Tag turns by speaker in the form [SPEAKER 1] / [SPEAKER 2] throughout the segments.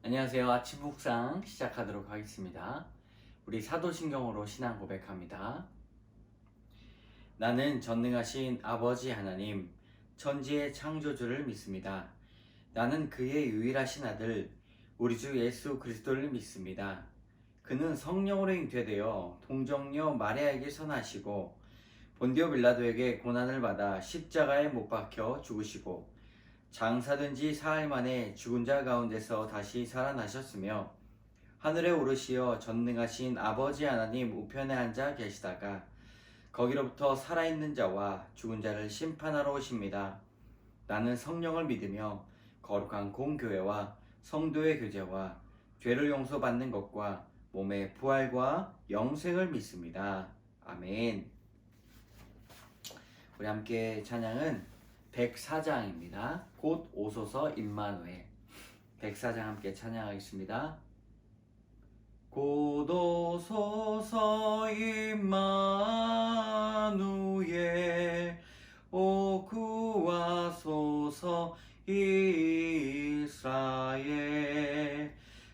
[SPEAKER 1] 안녕하세요. 아침 묵상 시작하도록 하겠습니다. 우리 사도신경으로 신앙 고백합니다. 나는 전능하신 아버지 하나님, 천지의 창조주를 믿습니다. 나는 그의 유일하신 아들, 우리 주 예수 그리스도를 믿습니다. 그는 성령으로 잉태되어 동정녀 마리아에게 선하시고 본디오 빌라도에게 고난을 받아 십자가에 못 박혀 죽으시고 장사된 지 사흘 만에 죽은 자 가운데서 다시 살아나셨으며 하늘에 오르시어 전능하신 아버지 하나님 우편에 앉아 계시다가 거기로부터 살아있는 자와 죽은 자를 심판하러 오십니다. 나는 성령을 믿으며 거룩한 공교회와 성도의 교제와 죄를 용서받는 것과 몸의 부활과 영생을 믿습니다. 아멘. 우리 함께 찬양은 104장입니다. 곧 오소서 임마누엘. 104장 함께 찬양하겠습니다. 곧 오소서 임마누엘, 오 구하소서 이스라엘.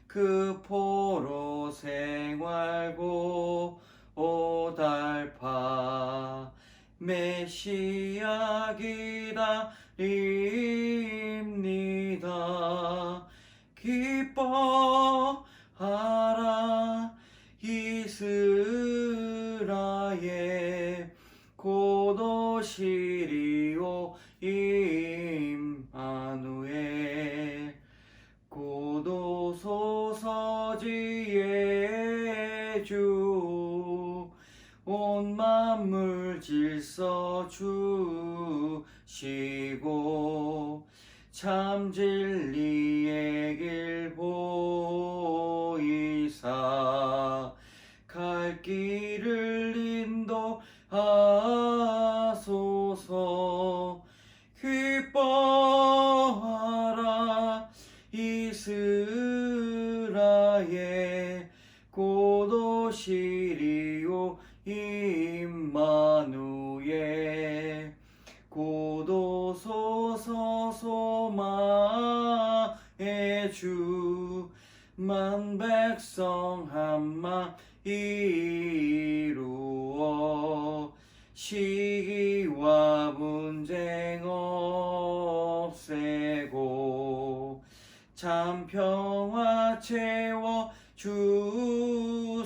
[SPEAKER 1] 그 포로 생활고 오달파 메시아 기다립니다. 기뻐하라 이스라엘, 곧 오시리오 임마누엘. 곧 오소서 지혜 주, 온 만물 질서 주시고 참 진리의 길 보이사 갈 길을 인도하소서. 기뻐하라 이스라엘, 곧 오시리오 임마누엘. 곧 오소서 소망의 주, 만 백성 한마음 이루어 시기와 분쟁 없애고 참 평화 채워 주소서.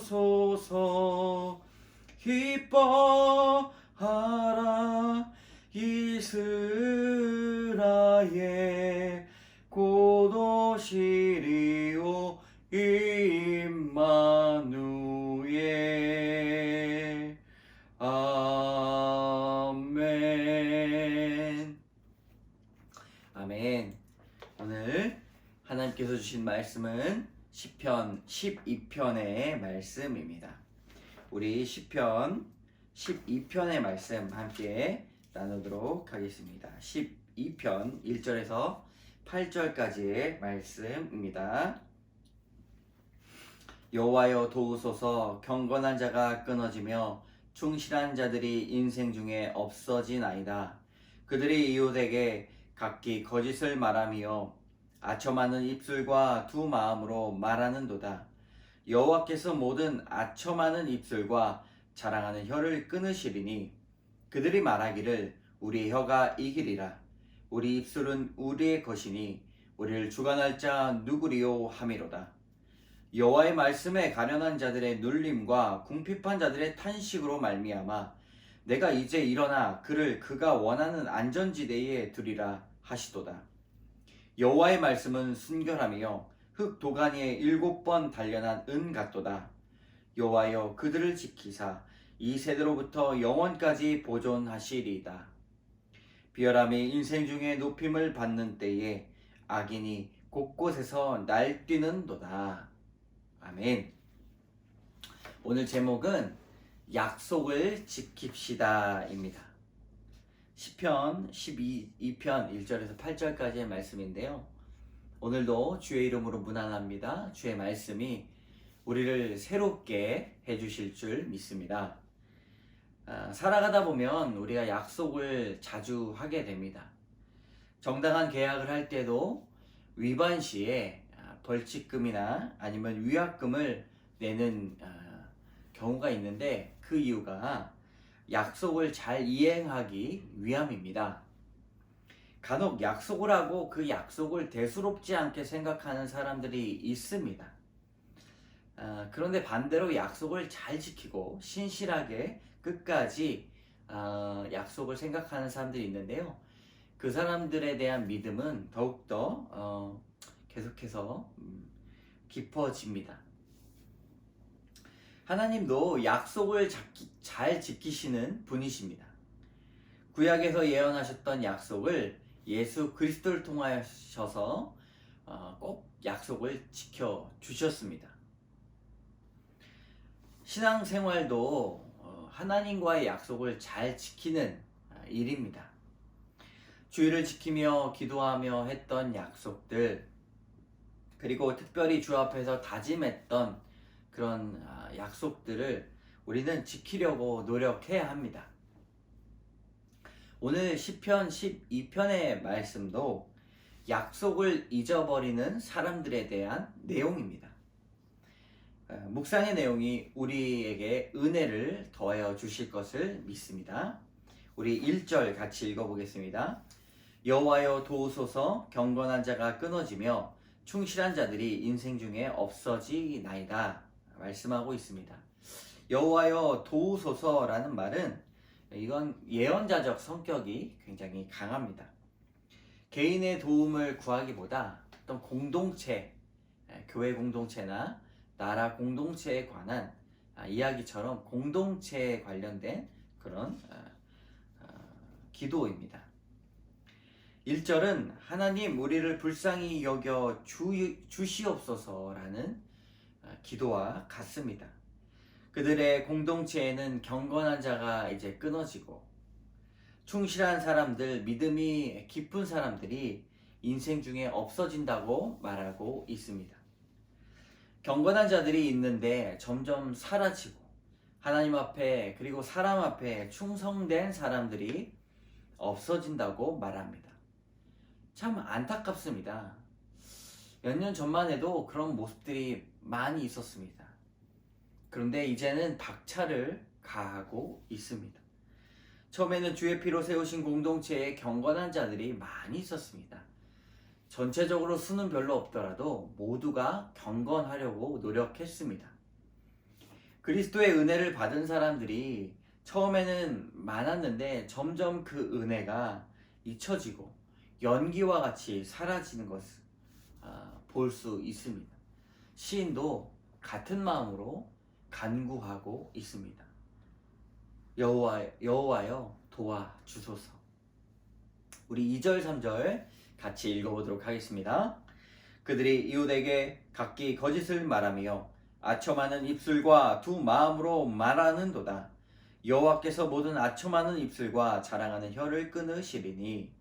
[SPEAKER 1] 기뻐하라 이스라엘, 곧 오시리오 임마누엘. 아멘. 아멘. 오늘 하나님께서 주신 말씀은 시편 12편의 말씀입니다. 우리 시편 12편의 말씀 함께 나누도록 하겠습니다. 12편 1절에서 8절까지의 말씀입니다. 여호와여 도우소서. 경건한 자가 끊어지며 충실한 자들이 인생 중에 없어지나이다. 그들이 이웃에게 각기 거짓을 말하며 아첨하는 입술과 두 마음으로 말하는도다. 여호와께서 모든 아첨하는 입술과 자랑하는 혀를 끊으시리니 그들이 말하기를 우리 혀가 이기리라. 우리 입술은 우리의 것이니 우리를 주관할 자 누구리요 함이로다. 여호와의 말씀에 가련한 자들의 눌림과 궁핍한 자들의 탄식으로 말미암아 내가 이제 일어나 그를 그가 원하는 안전지대에 두리라 하시도다. 여호와의 말씀은 순결하며 흙 도가니에 7번 단련한 은 같도다. 여호와여 그들을 지키사 이 세대로부터 영원까지 보존하시리이다. 비열함이 인생 중에 높임을 받는 때에 악인이 곳곳에서 날뛰는도다. 아멘. 오늘 제목은 약속을 지킵시다 입니다. 시편 12편 1절에서 8절까지의 말씀인데요. 오늘도 주의 이름으로 문안합니다. 주의 말씀이 우리를 새롭게 해주실 줄 믿습니다. 살아가다 보면 우리가 약속을 자주 하게 됩니다. 정당한 계약을 할 때도 위반 시에 벌칙금이나 아니면 위약금을 내는 경우가 있는데, 그 이유가 약속을 잘 이행하기 위함입니다. 간혹 약속을 하고 그 약속을 대수롭지 않게 생각하는 사람들이 있습니다. 그런데 반대로 약속을 잘 지키고 신실하게 끝까지 약속을 생각하는 사람들이 있는데요. 그 사람들에 대한 믿음은 더욱더 계속해서 깊어집니다. 하나님도 약속을 잘 지키시는 분이십니다. 구약에서 예언하셨던 약속을 예수 그리스도를 통하셔서 꼭 약속을 지켜주셨습니다. 신앙생활도 하나님과의 약속을 잘 지키는 일입니다. 주일을 지키며 기도하며 했던 약속들, 그리고 특별히 주 앞에서 다짐했던 그런 약속들을 우리는 지키려고 노력해야 합니다. 오늘 시편 12편의 말씀도 약속을 잊어버리는 사람들에 대한 내용입니다. 묵상의 내용이 우리에게 은혜를 더하여 주실 것을 믿습니다. 우리 1절 같이 읽어보겠습니다. 여호와여 도우소서, 경건한 자가 끊어지며 충실한 자들이 인생 중에 없어지나이다 말씀하고 있습니다. 여호와여 도우소서라는 말은, 이건 예언자적 성격이 굉장히 강합니다. 개인의 도움을 구하기보다 어떤 공동체, 교회 공동체나 나라 공동체에 관한 이야기처럼 공동체에 관련된 그런 기도입니다. 1절은 하나님 우리를 불쌍히 여겨 주시옵소서라는 기도와 같습니다. 그들의 공동체에는 경건한 자가 이제 끊어지고 충실한 사람들, 믿음이 깊은 사람들이 인생 중에 없어진다고 말하고 있습니다. 경건한 자들이 있는데 점점 사라지고, 하나님 앞에 그리고 사람 앞에 충성된 사람들이 없어진다고 말합니다. 참 안타깝습니다. 몇 년 전만 해도 그런 모습들이 많이 있었습니다. 그런데 이제는 박차를 가하고 있습니다. 처음에는 주의 피로 세우신 공동체에 경건한 자들이 많이 있었습니다. 전체적으로 수는 별로 없더라도 모두가 경건하려고 노력했습니다. 그리스도의 은혜를 받은 사람들이 처음에는 많았는데 점점 그 은혜가 잊혀지고 연기와 같이 사라지는 것을 볼 수 있습니다. 시인도 같은 마음으로 간구하고 있습니다. 여호와여 도와주소서. 우리 2절 3절 같이 읽어보도록 하겠습니다. 그들이 이웃에게 각기 거짓을 말하며 아첨하는 입술과 두 마음으로 말하는도다. 여호와께서 모든 아첨하는 입술과 자랑하는 혀를 끊으시리니.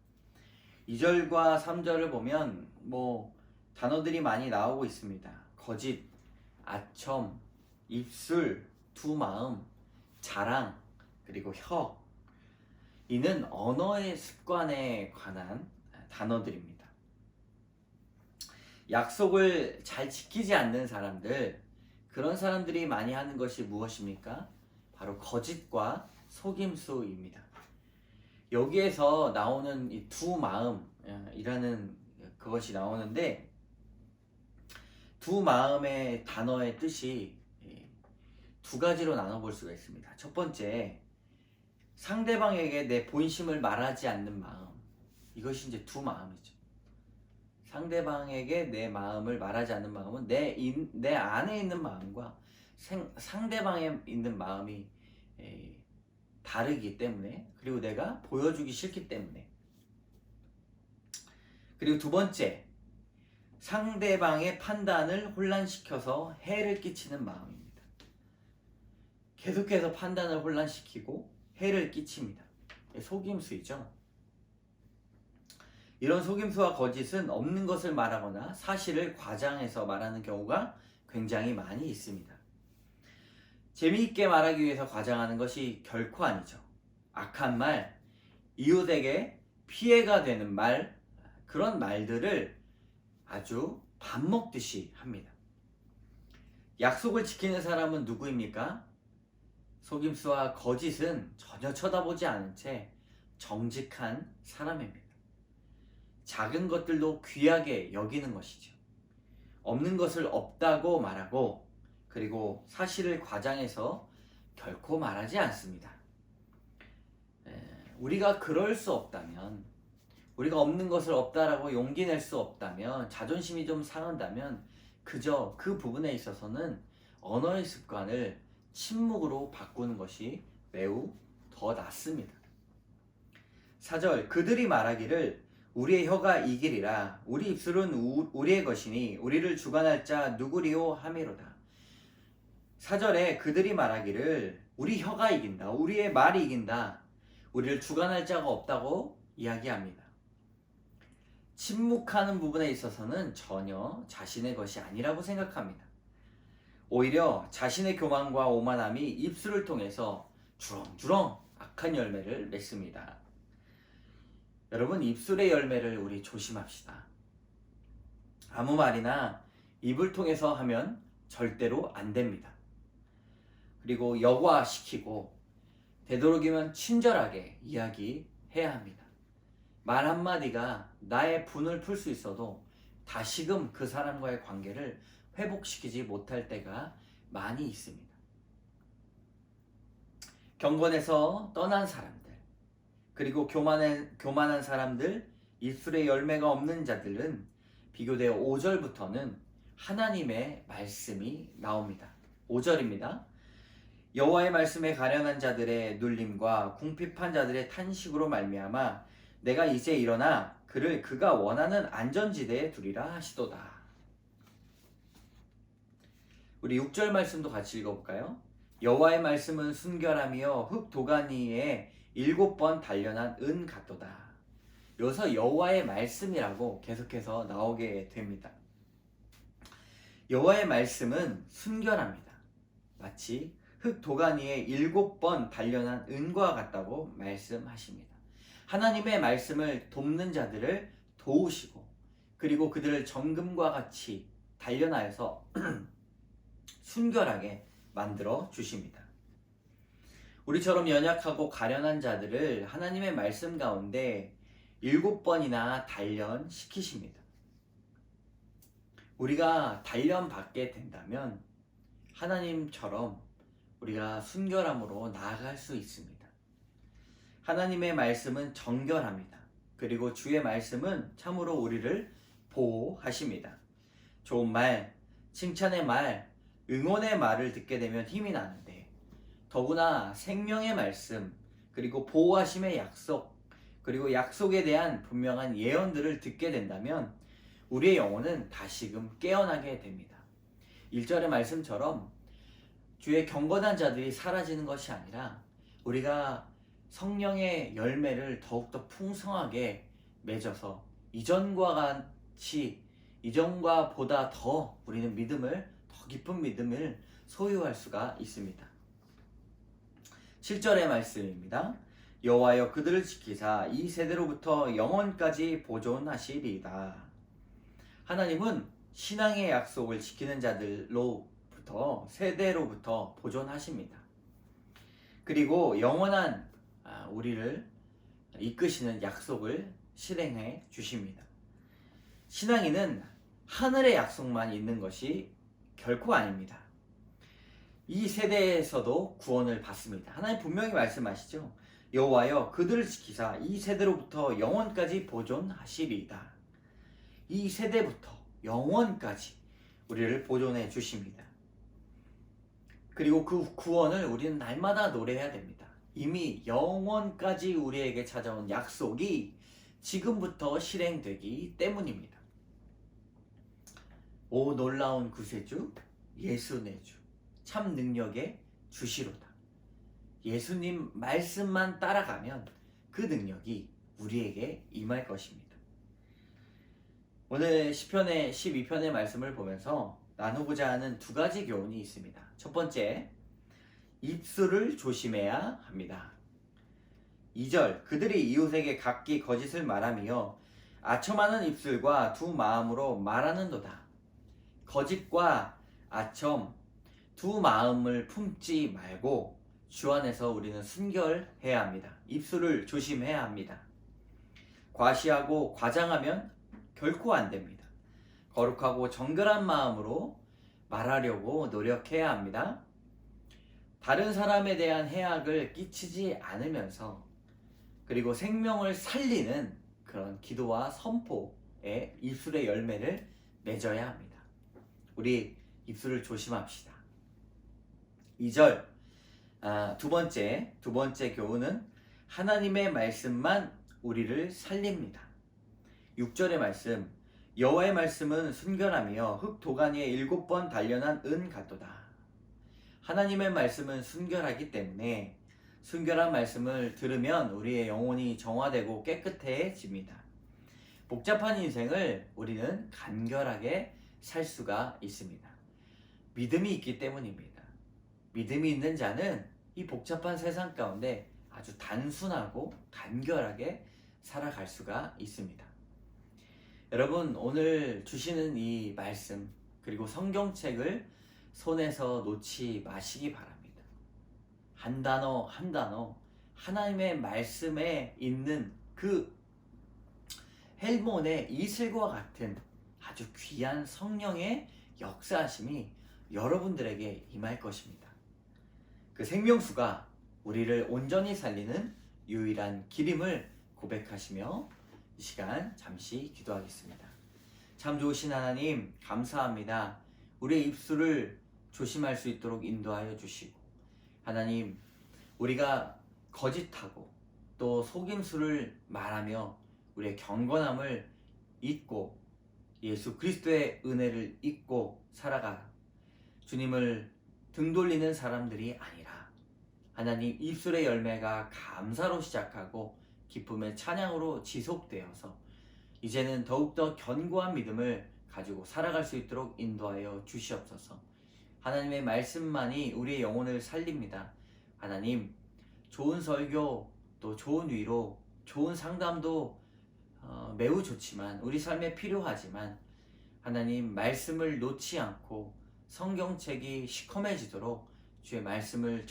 [SPEAKER 1] 2절과 3절을 보면 단어들이 많이 나오고 있습니다. 거짓, 아첨, 입술, 두 마음, 자랑, 그리고 혀. 이는 언어의 습관에 관한 단어들입니다. 약속을 잘 지키지 않는 사람들, 그런 사람들이 많이 하는 것이 무엇입니까? 바로 거짓과 속임수입니다. 여기에서 나오는 이 두 마음이라는 그것이 나오는데, 두 마음의 단어의 뜻이 두 가지로 나눠볼 수가 있습니다. 첫 번째, 상대방에게 내 본심을 말하지 않는 마음. 이것이 이제 두 마음이죠. 상대방에게 내 마음을 말하지 않는 마음은 내 안에 있는 마음과 상대방에 있는 마음이 다르기 때문에, 그리고 내가 보여주기 싫기 때문에. 그리고 두 번째, 상대방의 판단을 혼란시켜서 해를 끼치는 마음입니다. 계속해서 판단을 혼란시키고 해를 끼칩니다. 속임수이죠. 이런 속임수와 거짓은 없는 것을 말하거나 사실을 과장해서 말하는 경우가 굉장히 많이 있습니다. 재미있게 말하기 위해서 과장하는 것이 결코 아니죠. 악한 말, 이웃에게 피해가 되는 말, 그런 말들을 아주 밥 먹듯이 합니다. 약속을 지키는 사람은 누구입니까? 속임수와 거짓은 전혀 쳐다보지 않은 채 정직한 사람입니다. 작은 것들도 귀하게 여기는 것이죠. 없는 것을 없다고 말하고, 그리고 사실을 과장해서 결코 말하지 않습니다. 우리가 그럴 수 없다면, 우리가 없는 것을 없다라고 용기 낼 수 없다면, 자존심이 좀 상한다면 그저 그 부분에 있어서는 언어의 습관을 침묵으로 바꾸는 것이 매우 더 낫습니다. 4절, 그들이 말하기를 우리의 혀가 이기리라. 우리 입술은 우리의 것이니 우리를 주관할 자 누구리요 하미로다. 4절에 그들이 말하기를 우리 혀가 이긴다. 우리의 말이 이긴다. 우리를 주관할 자가 없다고 이야기합니다. 침묵하는 부분에 있어서는 전혀 자신의 것이 아니라고 생각합니다. 오히려 자신의 교만과 오만함이 입술을 통해서 주렁주렁 악한 열매를 맺습니다. 여러분, 입술의 열매를 우리 조심합시다. 아무 말이나 입을 통해서 하면 절대로 안 됩니다. 그리고 여과시키고 되도록이면 친절하게 이야기해야 합니다. 말 한마디가 나의 분을 풀 수 있어도 다시금 그 사람과의 관계를 회복시키지 못할 때가 많이 있습니다. 경건에서 떠난 사람들, 그리고 교만한 사람들, 입술에 열매가 없는 자들은 비교되어 5절부터는 하나님의 말씀이 나옵니다. 5절입니다. 여호와의 말씀에 가련한 자들의 눌림과 궁핍한 자들의 탄식으로 말미암아 내가 이제 일어나 그를 그가 원하는 안전지대에 두리라 하시도다. 우리 6절 말씀도 같이 읽어볼까요? 여호와의 말씀은 순결하며 흙 도가니에 7번 단련한 은 같도다. 여기서 여호와의 말씀이라고 계속해서 나오게 됩니다. 여호와의 말씀은 순결합니다. 마치 흙 도가니에 7번 단련한 은과 같다고 말씀하십니다. 하나님의 말씀을 돕는 자들을 도우시고, 그리고 그들을 정금과 같이 단련하여서 순결하게 만들어 주십니다. 우리처럼 연약하고 가련한 자들을 하나님의 말씀 가운데 7번이나 단련시키십니다. 우리가 단련받게 된다면 하나님처럼 우리가 순결함으로 나아갈 수 있습니다. 하나님의 말씀은 정결합니다. 그리고 주의 말씀은 참으로 우리를 보호하십니다. 좋은 말, 칭찬의 말, 응원의 말을 듣게 되면 힘이 나는데, 더구나 생명의 말씀, 그리고 보호하심의 약속, 그리고 약속에 대한 분명한 예언들을 듣게 된다면 우리의 영혼은 다시금 깨어나게 됩니다. 1절의 말씀처럼 주의 경건한 자들이 사라지는 것이 아니라 우리가 성령의 열매를 더욱더 풍성하게 맺어서 이전과 보다 더 우리는 더 깊은 믿음을 소유할 수가 있습니다. 7절의 말씀입니다. 여호와여 그들을 지키사 이 세대로부터 영원까지 보존하시리이다. 하나님은 신앙의 약속을 지키는 자들로부터 세대로부터 보존하십니다. 그리고 영원한 우리를 이끄시는 약속을 실행해 주십니다. 신앙인은 하늘의 약속만 있는 것이 결코 아닙니다. 이 세대에서도 구원을 받습니다. 하나님 분명히 말씀하시죠. 여호와여 그들을 지키사 이 세대로부터 영원까지 보존하시리이다. 이 세대부터 영원까지 우리를 보존해 주십니다. 그리고 그 구원을 우리는 날마다 노래해야 됩니다. 이미 영원까지 우리에게 찾아온 약속이 지금부터 실행되기 때문입니다. 오 놀라운 구세주 예수 내 주 참 능력의 주시로다. 예수님 말씀만 따라가면 그 능력이 우리에게 임할 것입니다. 오늘 시편의 12편의 말씀을 보면서 나누고자 하는 두 가지 교훈이 있습니다. 첫 번째, 입술을 조심해야 합니다. 2절, 그들이 이웃에게 각기 거짓을 말하며 아첨하는 입술과 두 마음으로 말하는도다. 거짓과 아첨 두 마음을 품지 말고 주 안에서 우리는 순결해야 합니다. 입술을 조심해야 합니다. 과시하고 과장하면 결코 안 됩니다. 거룩하고 정결한 마음으로 말하려고 노력해야 합니다. 다른 사람에 대한 해악을 끼치지 않으면서 그리고 생명을 살리는 그런 기도와 선포의 입술의 열매를 맺어야 합니다. 우리 입술을 조심합시다. 2절 두 번째 교훈은 하나님의 말씀만 우리를 살립니다. 6절의 말씀 여호와의 말씀은 순결하며 흙 도가니에 7번 단련한 은 같도다. 하나님의 말씀은 순결하기 때문에 순결한 말씀을 들으면 우리의 영혼이 정화되고 깨끗해집니다. 복잡한 인생을 우리는 간결하게 살 수가 있습니다. 믿음이 있기 때문입니다. 믿음이 있는 자는 이 복잡한 세상 가운데 아주 단순하고 간결하게 살아갈 수가 있습니다. 여러분, 오늘 주시는 이 말씀 그리고 성경책을 손에서 놓지 마시기 바랍니다. 한 단어 한 단어 하나님의 말씀에 있는 그 헬몬의 이슬과 같은 아주 귀한 성령의 역사하심이 여러분들에게 임할 것입니다. 그 생명수가 우리를 온전히 살리는 유일한 길임을 고백하시며 이 시간 잠시 기도하겠습니다. 참 좋으신 하나님, 감사합니다. 우리의 입술을 조심할 수 있도록 인도하여 주시고, 하나님, 우리가 거짓하고 또 속임수를 말하며 우리의 경건함을 잊고 예수 그리스도의 은혜를 잊고 살아가 주님을 등 돌리는 사람들이 아니라 하나님 입술의 열매가 감사로 시작하고 기쁨의 찬양으로 지속되어서 이제는 더욱더 견고한 믿음을 가지고 살아갈 수 있도록 인도하여 주시옵소서. 하나님의 말씀만이 우리의 영혼을 살립니다. 하나님, 좋은 설교, 또 좋은 위로, 좋은 상담도 매우 좋지만 우리 삶에 필요하지만 하나님 말씀을 놓지 않고 성경책이 시커매지도록 주의 말씀을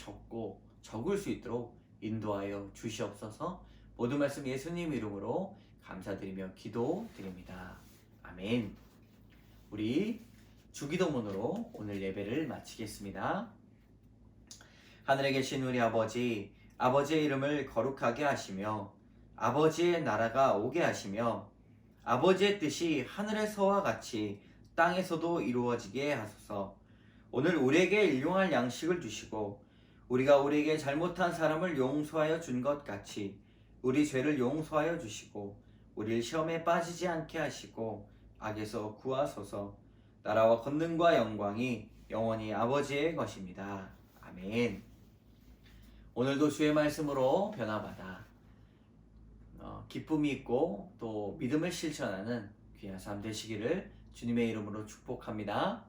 [SPEAKER 1] 적을 수 있도록 인도하여 주시옵소서. 모든 말씀 예수님 이름으로 감사드리며 기도드립니다. 아멘. 우리 주기도문으로 오늘 예배를 마치겠습니다. 하늘에 계신 우리 아버지, 아버지의 이름을 거룩하게 하시며 아버지의 나라가 오게 하시며 아버지의 뜻이 하늘에서와 같이 땅에서도 이루어지게 하소서. 오늘 우리에게 일용할 양식을 주시고 우리가 우리에게 잘못한 사람을 용서하여 준 것 같이 우리 죄를 용서하여 주시고 우리를 시험에 빠지지 않게 하시고 악에서 구하소서. 나라와 권능과 영광이 영원히 아버지의 것입니다. 아멘. 오늘도 주의 말씀으로 변화받아 기쁨이 있고 또 믿음을 실천하는 귀한 삶 되시기를 주님의 이름으로 축복합니다.